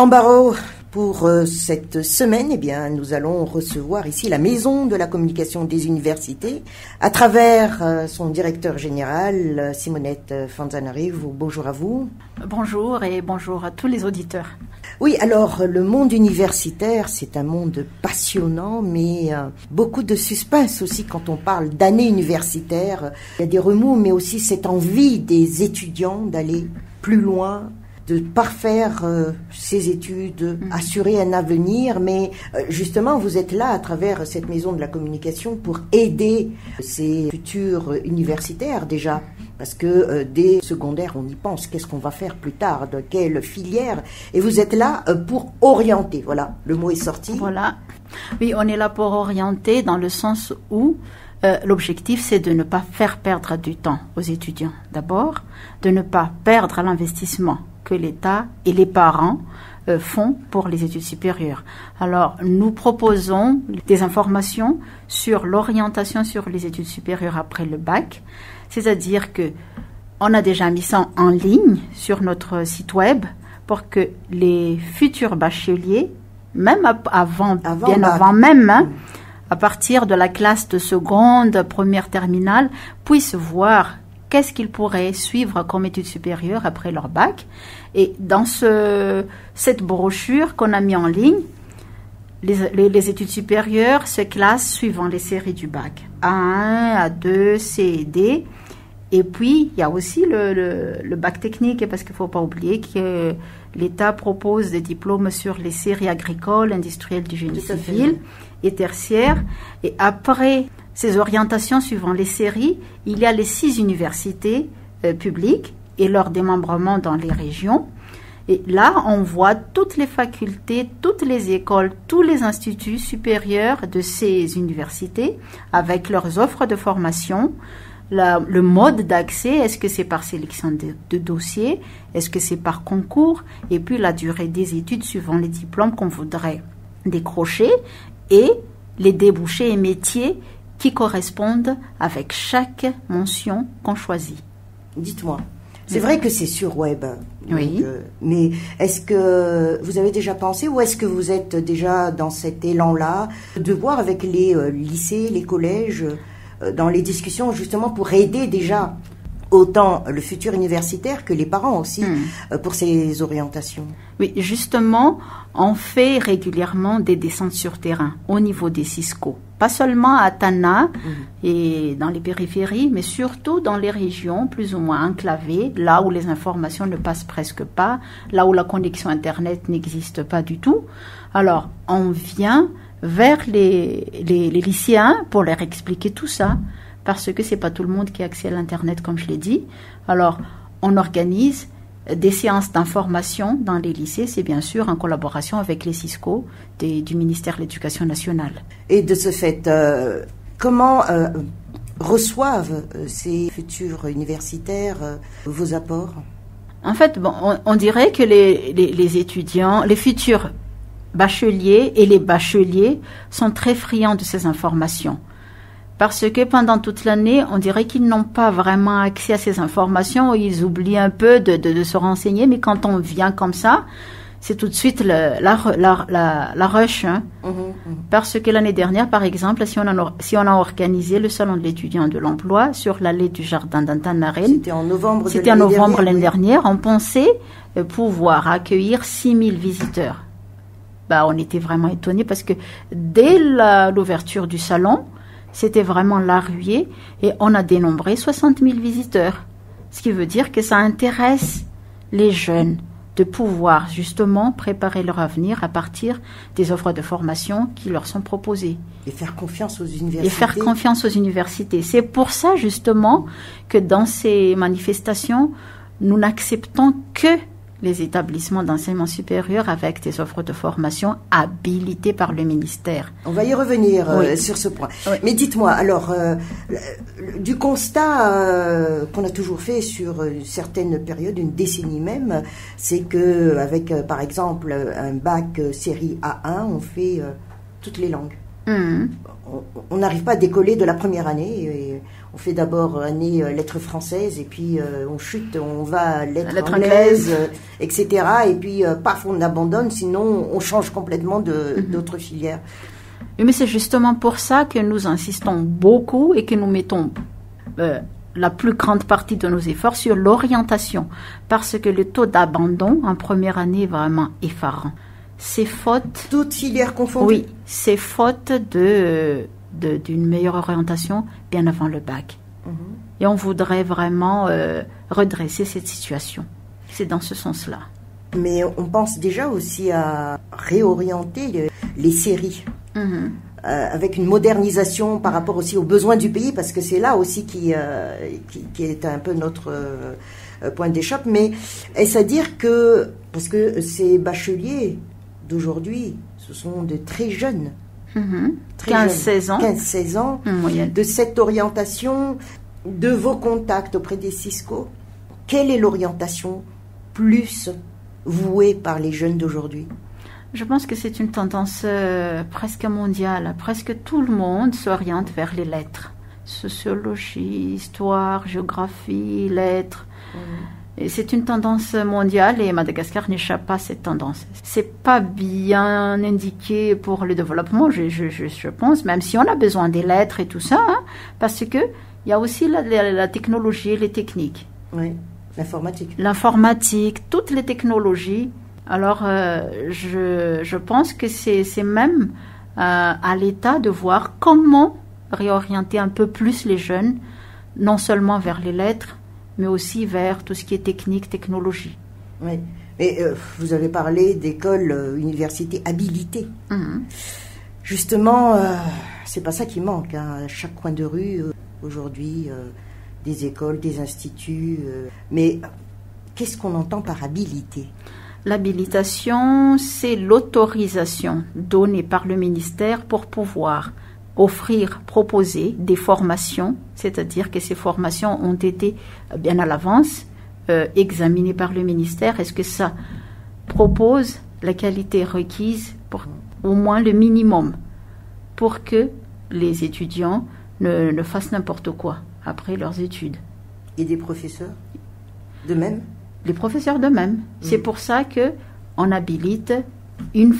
En Barreau, pour cette semaine, eh bien, nous allons recevoir ici la Maison de la communication des universités à travers son directeur général, Simonette Fanzanarivo. Bonjour à vous. Bonjour et bonjour à tous les auditeurs. Oui, alors le monde universitaire, c'est un monde passionnant, mais beaucoup de suspense aussi quand on parle d'année universitaire. Il y a des remous, mais aussi cette envie des étudiants d'aller plus loin, de parfaire ses études, assurer un avenir, mais justement vous êtes là à travers cette maison de la communication pour aider ces futurs universitaires déjà, parce que dès secondaire on y pense, qu'est-ce qu'on va faire plus tard, de quelle filière, et vous êtes là pour orienter, voilà, le mot est sorti. Voilà, oui, on est là pour orienter dans le sens où l'objectif, c'est de ne pas faire perdre du temps aux étudiants. D'abord, de ne pas perdre l'investissement que l'État et les parents font pour les études supérieures. Alors, nous proposons des informations sur l'orientation sur les études supérieures après le bac, c'est-à-dire que on a déjà mis ça en ligne sur notre site web pour que les futurs bacheliers, même avant même, à partir de la classe de seconde, première terminale, puissent voir qu'est-ce qu'ils pourraient suivre comme études supérieures après leur bac. Et dans cette brochure qu'on a mis en ligne, les études supérieures se classent suivant les séries du bac. A1, A2, C et D. Et puis, il y a aussi le bac technique, parce qu'il ne faut pas oublier que l'État propose des diplômes sur les séries agricoles, industrielles du génie civil et tertiaire. Et après ces orientations suivant les séries, il y a les 6 universités publiques et leur démembrement dans les régions. Et là, on voit toutes les facultés, toutes les écoles, tous les instituts supérieurs de ces universités avec leurs offres de formation, le mode d'accès, est-ce que c'est par sélection de dossiers, est-ce que c'est par concours, et puis la durée des études suivant les diplômes qu'on voudrait décrocher et les débouchés et métiers qui correspondent avec chaque mention qu'on choisit. Dites-moi, c'est vrai que c'est sur web, oui. Donc, mais est-ce que vous avez déjà pensé ou est-ce que vous êtes déjà dans cet élan-là de voir avec les lycées, les collèges, dans les discussions justement pour aider déjà autant le futur universitaire que les parents aussi pour ces orientations? Oui, justement, on fait régulièrement des descentes sur terrain au niveau des CISCO. Pas seulement à Tana et dans les périphéries, mais surtout dans les régions plus ou moins enclavées, là où les informations ne passent presque pas, là où la connexion Internet n'existe pas du tout. Alors, on vient vers les lycéens pour leur expliquer tout ça, parce que c'est pas tout le monde qui a accès à l'Internet, comme je l'ai dit. Alors, on organise des séances d'information dans les lycées, c'est bien sûr en collaboration avec les CISCO du ministère de l'Éducation nationale. Et de ce fait, comment reçoivent ces futurs universitaires vos apports? En fait, on dirait que les étudiants, les futurs bacheliers et les bacheliers sont très friands de ces informations. Parce que pendant toute l'année, on dirait qu'ils n'ont pas vraiment accès à ces informations, ils oublient un peu de se renseigner, mais quand on vient comme ça, c'est tout de suite la rush. Hein. Parce que l'année dernière, par exemple, si on a organisé le salon de l'étudiant de l'emploi sur l'allée du jardin d'Antanaren, c'était en novembre l'année dernière, on pensait pouvoir accueillir 6000 visiteurs. On était vraiment étonnés parce que dès l'ouverture du salon, c'était vraiment la ruée et on a dénombré 60 000 visiteurs. Ce qui veut dire que ça intéresse les jeunes de pouvoir justement préparer leur avenir à partir des offres de formation qui leur sont proposées. Et faire confiance aux universités. C'est pour ça justement que dans ces manifestations, nous n'acceptons que les établissements d'enseignement supérieur avec des offres de formation habilitées par le ministère. On va y revenir sur ce point. Oui. Mais dites-moi, alors, du constat qu'on a toujours fait sur certaines périodes, une décennie même, c'est que avec, par exemple, un bac série A1, on fait toutes les langues. On n'arrive pas à décoller de la première année. Et on fait d'abord année lettres françaises, et puis on chute, on va à lettres anglaises, etc. Et puis, paf, on abandonne, sinon on change complètement d'autres filières. Mais c'est justement pour ça que nous insistons beaucoup et que nous mettons la plus grande partie de nos efforts sur l'orientation, parce que le taux d'abandon en première année est vraiment effarant. C'est faute... Toutes filières confondues? Oui, c'est faute d'une meilleure orientation bien avant le bac. Et on voudrait vraiment redresser cette situation. C'est dans ce sens-là. Mais on pense déjà aussi à réorienter les séries. Avec une modernisation par rapport aussi aux besoins du pays, parce que c'est là aussi qui est un peu notre point d'échappe. Mais est-ce à dire que, parce que ces bacheliers d'aujourd'hui, ce sont de très jeunes, 15-16 ans, 15-16 ans, de cette orientation, de vos contacts auprès des Cisco, quelle est l'orientation plus vouée par les jeunes d'aujourd'hui? Je pense que c'est une tendance presque mondiale. Presque tout le monde s'oriente vers les lettres. Sociologie, histoire, géographie, lettres. Et c'est une tendance mondiale et Madagascar n'échappe pas à cette tendance. C'est pas bien indiqué pour le développement, je pense, même si on a besoin des lettres et tout ça, parce que il y a aussi la technologie et les techniques. Oui, l'informatique. L'informatique, toutes les technologies. Alors, je pense que c'est même à l'État de voir comment réorienter un peu plus les jeunes, non seulement vers les lettres, mais aussi vers tout ce qui est technique, technologie. Oui, mais vous avez parlé d'écoles, universités habilitées. Justement, c'est pas ça qui manque. À chaque coin de rue, aujourd'hui, des écoles, des instituts. Mais qu'est-ce qu'on entend par habilité? L'habilitation, c'est l'autorisation donnée par le ministère pour pouvoir proposer des formations, c'est-à-dire que ces formations ont été bien à l'avance examinées par le ministère. Est-ce que ça propose la qualité requise pour au moins le minimum pour que les étudiants ne fassent n'importe quoi après leurs études? Et des professeurs de même? Les professeurs de même. C'est pour ça que on habilite une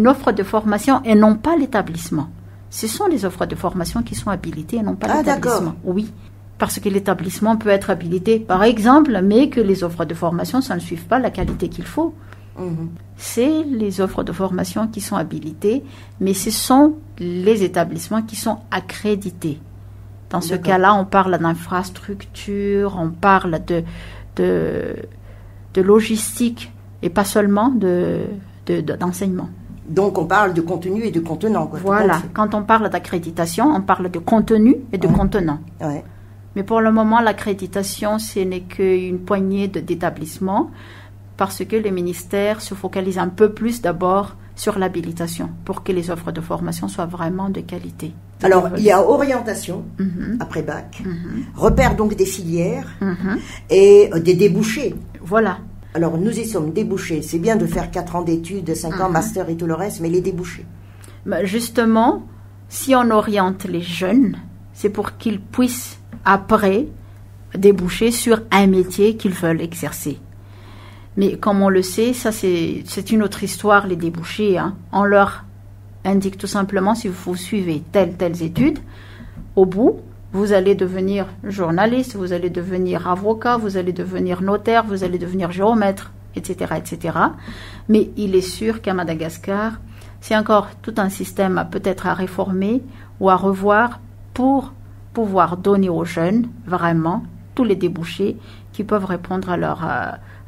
offre de formation et non pas l'établissement. Ce sont les offres de formation qui sont habilitées et non pas l'établissement. D'accord. Oui, parce que l'établissement peut être habilité, par exemple, mais que les offres de formation, ça ne suive pas la qualité qu'il faut. C'est les offres de formation qui sont habilitées, mais ce sont les établissements qui sont accrédités. Dans ce cas-là, on parle d'infrastructure, on parle de logistique et pas seulement d'enseignement. Donc on parle de contenu et de contenant. Quoi. Voilà, quand on parle d'accréditation, on parle de contenu et de contenant. Ouais. Mais pour le moment, l'accréditation, ce n'est qu'une poignée d'établissements parce que le ministère se focalise un peu plus d'abord sur l'habilitation pour que les offres de formation soient vraiment de qualité. Alors, il y a orientation après bac, repère donc des filières et des débouchés. Voilà. Alors, nous y sommes, débouchés. C'est bien de faire 4 ans d'études, 5 ans master et tout le reste, mais les débouchés. Justement, si on oriente les jeunes, c'est pour qu'ils puissent après déboucher sur un métier qu'ils veulent exercer. Mais comme on le sait, ça c'est une autre histoire, les débouchés. On leur indique tout simplement, si vous suivez telles études, au bout, vous allez devenir journaliste, vous allez devenir avocat, vous allez devenir notaire, vous allez devenir géomètre, etc., etc. Mais il est sûr qu'à Madagascar, c'est encore tout un système peut-être à réformer ou à revoir pour pouvoir donner aux jeunes vraiment tous les débouchés qui peuvent répondre à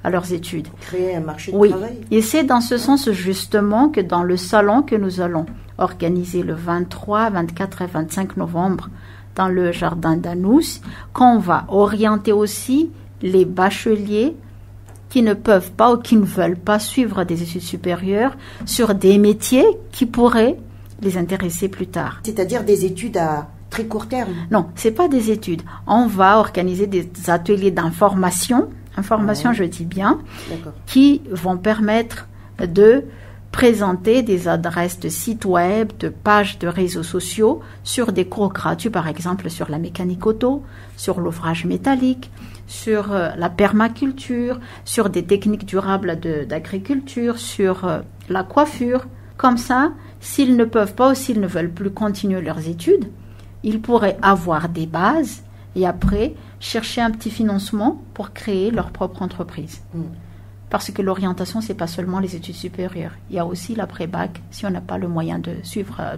leurs études. Créer un marché de travail. Et c'est dans ce sens justement que dans le salon que nous allons organiser le 23, 24 et 25 novembre dans le jardin d'Anous, qu'on va orienter aussi les bacheliers qui ne peuvent pas ou qui ne veulent pas suivre des études supérieures sur des métiers qui pourraient les intéresser plus tard. C'est-à-dire des études à très court terme? Non, c'est pas des études. On va organiser des ateliers d'information, je dis bien, qui vont permettre de présenter des adresses de sites web, de pages de réseaux sociaux sur des cours gratuits, par exemple sur la mécanique auto, sur l'ouvrage métallique, sur la permaculture, sur des techniques durables d'agriculture, sur la coiffure. Comme ça, s'ils ne peuvent pas ou s'ils ne veulent plus continuer leurs études, ils pourraient avoir des bases et après chercher un petit financement pour créer leur propre entreprise. Parce que l'orientation, c'est pas seulement les études supérieures. Il y a aussi l'après-bac, si on n'a pas le moyen de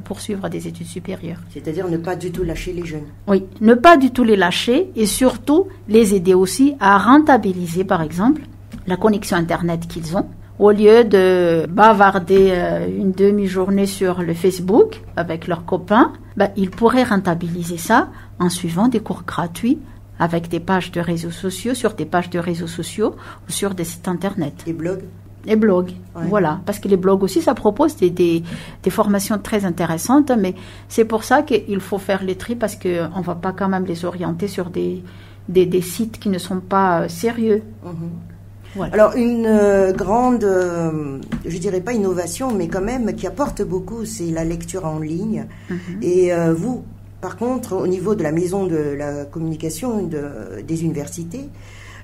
poursuivre des études supérieures. C'est-à-dire ne pas du tout lâcher les jeunes. Oui, ne pas du tout les lâcher et surtout les aider aussi à rentabiliser, par exemple, la connexion Internet qu'ils ont. Au lieu de bavarder une demi-journée sur le Facebook avec leurs copains, ils pourraient rentabiliser ça en suivant des cours gratuits avec des pages de réseaux sociaux, sur des pages de réseaux sociaux ou sur des sites Internet. Les blogs ? Les blogs, voilà. Parce que les blogs aussi, ça propose des formations très intéressantes, mais c'est pour ça qu'il faut faire les tris parce qu'on ne va pas quand même les orienter sur des sites qui ne sont pas sérieux. Voilà. Alors une grande, je dirais pas innovation, mais quand même qui apporte beaucoup, c'est la lecture en ligne. Et vous, par contre, au niveau de la maison de la communication des universités,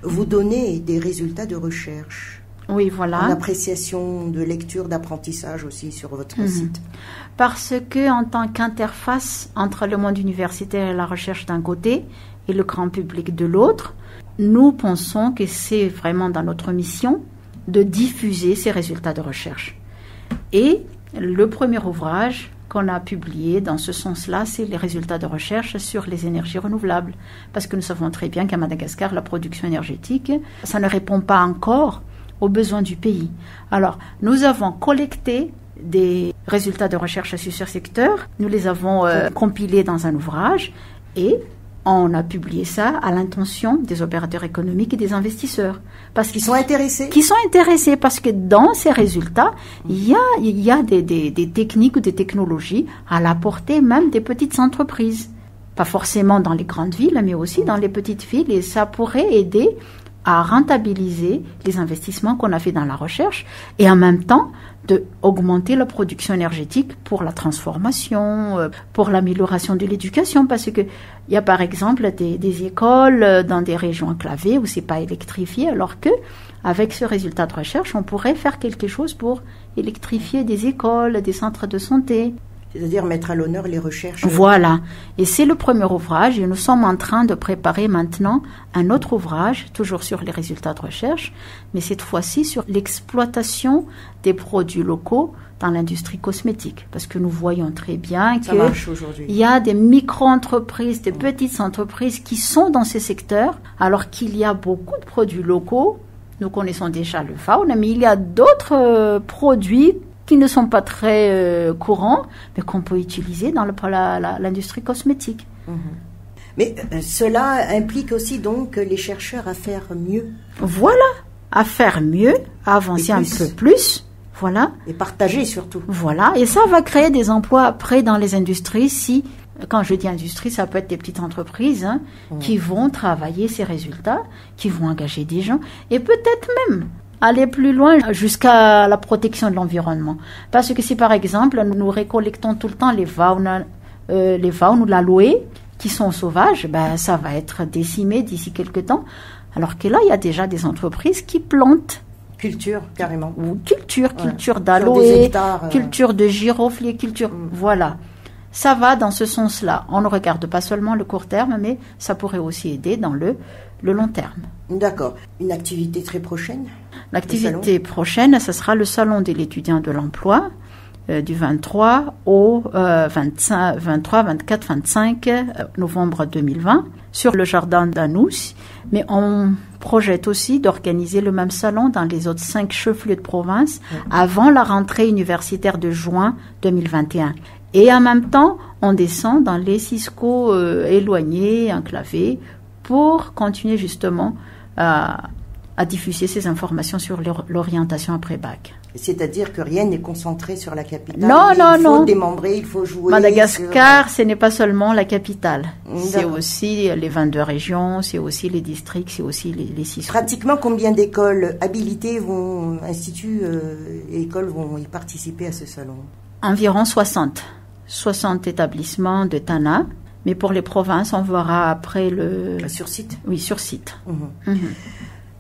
vous donnez des résultats de recherche. Oui, voilà. D'appréciation, de lecture, d'apprentissage aussi sur votre site. Parce que en tant qu'interface entre le monde universitaire et la recherche d'un côté et le grand public de l'autre, nous pensons que c'est vraiment dans notre mission de diffuser ces résultats de recherche. Et le premier ouvrage qu'on a publié dans ce sens-là, c'est les résultats de recherche sur les énergies renouvelables. Parce que nous savons très bien qu'à Madagascar, la production énergétique, ça ne répond pas encore aux besoins du pays. Alors, nous avons collecté des résultats de recherche sur ce secteur, nous les avons compilés dans un ouvrage et on a publié ça à l'intention des opérateurs économiques et des investisseurs. Parce qu'ils sont intéressés. Qui sont intéressés parce que dans ces résultats, il y a des techniques ou des technologies à la portée même des petites entreprises. Pas forcément dans les grandes villes, mais aussi dans les petites villes. Et ça pourrait aider à rentabiliser les investissements qu'on a fait dans la recherche et en même temps de augmenter la production énergétique pour la transformation, pour l'amélioration de l'éducation, parce que il y a par exemple des écoles dans des régions enclavées où c'est pas électrifié, alors que avec ce résultat de recherche, on pourrait faire quelque chose pour électrifier des écoles, des centres de santé. C'est-à-dire mettre à l'honneur les recherches. Voilà. Et c'est le premier ouvrage. Et nous sommes en train de préparer maintenant un autre ouvrage, toujours sur les résultats de recherche, mais cette fois-ci sur l'exploitation des produits locaux dans l'industrie cosmétique. Parce que nous voyons très bien qu'il y a des micro-entreprises, des petites entreprises qui sont dans ces secteurs, alors qu'il y a beaucoup de produits locaux. Nous connaissons déjà le faune, mais il y a d'autres produits qui ne sont pas très courants, mais qu'on peut utiliser dans l'industrie cosmétique. Mais cela implique aussi donc les chercheurs à faire mieux. Voilà, à faire mieux, à avancer un peu plus. Voilà. Et partager surtout. Voilà, et ça va créer des emplois après dans les industries. Quand je dis industrie, ça peut être des petites entreprises qui vont travailler ces résultats, qui vont engager des gens, et peut-être même aller plus loin jusqu'à la protection de l'environnement. Parce que si par exemple nous récoltons tout le temps les faunes ou l'aloe qui sont sauvages, ça va être décimé d'ici quelques temps. Alors que là, il y a déjà des entreprises qui plantent. Culture, carrément. Ou culture d'aloe, culture de girofle, voilà. Ça va dans ce sens-là. On ne regarde pas seulement le court terme, mais ça pourrait aussi aider dans le long terme. D'accord. Une activité très prochaine? L'activité prochaine, ce sera le salon de l'étudiant de l'emploi du 23 au 24, 25 novembre 2020 sur le jardin d'Anous. Mais on projette aussi d'organiser le même salon dans les autres 5 chefs-lieux de province avant la rentrée universitaire de juin 2021. Et en même temps, on descend dans les Cisco éloignés, enclavés, pour continuer justement à à diffuser ces informations sur l'orientation après-bac. C'est-à-dire que rien n'est concentré sur la capitale. Non. Il faut démembrer, il faut jouer. Madagascar, ce n'est pas seulement la capitale. C'est aussi les 22 régions, c'est aussi les districts, c'est aussi les 6. Pratiquement combien d'écoles habilitées instituts et écoles vont y participer à ce salon? Environ 60 établissements de Tana. Mais pour les provinces, on verra après Sur site? Oui, sur site.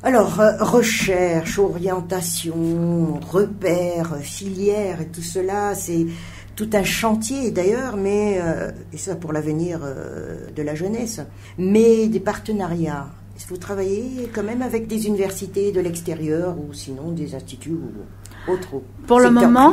Alors, recherche, orientation, repères, filières et tout cela, c'est tout un chantier d'ailleurs, mais, et ça pour l'avenir de la jeunesse, mais des partenariats. Est-ce que vous travaillez quand même avec des universités de l'extérieur ou sinon des instituts ou autres? Pour le moment,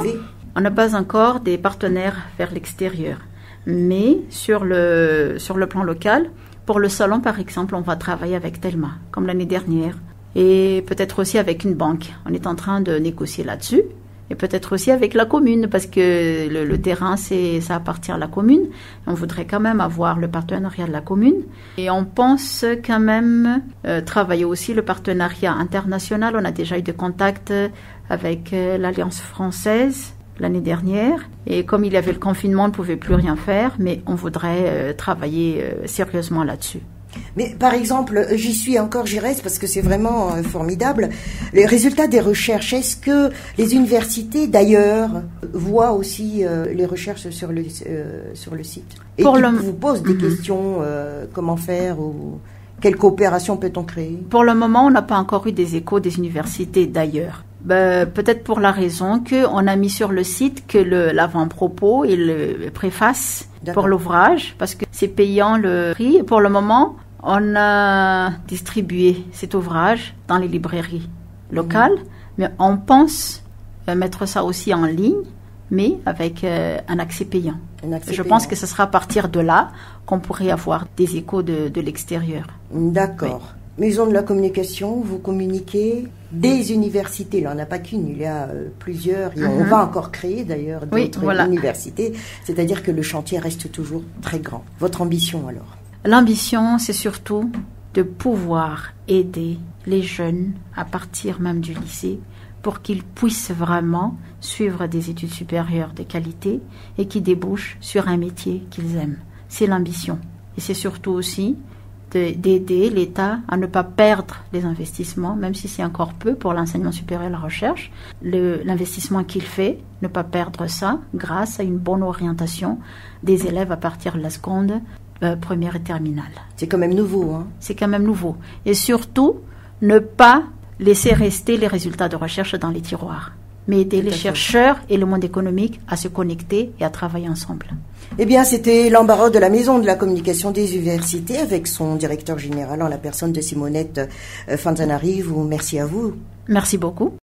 on n'a pas encore des partenaires vers l'extérieur. Mais sur le plan local, pour le salon par exemple, on va travailler avec Telma, comme l'année dernière. Et peut-être aussi avec une banque. On est en train de négocier là-dessus. Et peut-être aussi avec la commune, parce que le terrain, ça appartient à la commune. On voudrait quand même avoir le partenariat de la commune. Et on pense quand même travailler aussi le partenariat international. On a déjà eu des contacts avec l'Alliance française l'année dernière. Et comme il y avait le confinement, on ne pouvait plus rien faire. Mais on voudrait travailler sérieusement là-dessus. Mais par exemple, j'y reste parce que c'est vraiment formidable. Les résultats des recherches, est-ce que les universités d'ailleurs voient aussi les recherches sur le site? Et vous posent des questions, comment faire ou quelle coopération peut-on créer? Pour le moment, on n'a pas encore eu des échos des universités d'ailleurs. Peut-être pour la raison qu'on a mis sur le site que l'avant-propos et le préface pour l'ouvrage, parce que c'est payant le prix. Pour le moment, on a distribué cet ouvrage dans les librairies locales, mais on pense mettre ça aussi en ligne, mais avec un accès payant. Je pense que ce sera à partir de là qu'on pourrait avoir des échos de l'extérieur. D'accord. Oui. Maison de la communication, vous communiquez des universités. Il n'y en a pas qu'une, il y a plusieurs. Et on va encore créer d'ailleurs d'autres universités. C'est-à-dire que le chantier reste toujours très grand. Votre ambition alors? L'ambition, c'est surtout de pouvoir aider les jeunes à partir même du lycée pour qu'ils puissent vraiment suivre des études supérieures de qualité et qui débouchent sur un métier qu'ils aiment. C'est l'ambition. Et c'est surtout aussi d'aider l'État à ne pas perdre les investissements, même si c'est encore peu pour l'enseignement supérieur et la recherche. L'investissement qu'il fait, ne pas perdre ça grâce à une bonne orientation des élèves à partir de la seconde, première et terminale. C'est quand même nouveau, hein? C'est quand même nouveau. Et surtout, ne pas laisser rester les résultats de recherche dans les tiroirs, mais aider les chercheurs et le monde économique à se connecter et à travailler ensemble. Eh bien, c'était l'embarras de la Maison de la communication des universités avec son directeur général en la personne de Simonette Fanzanari. Merci à vous. Merci beaucoup.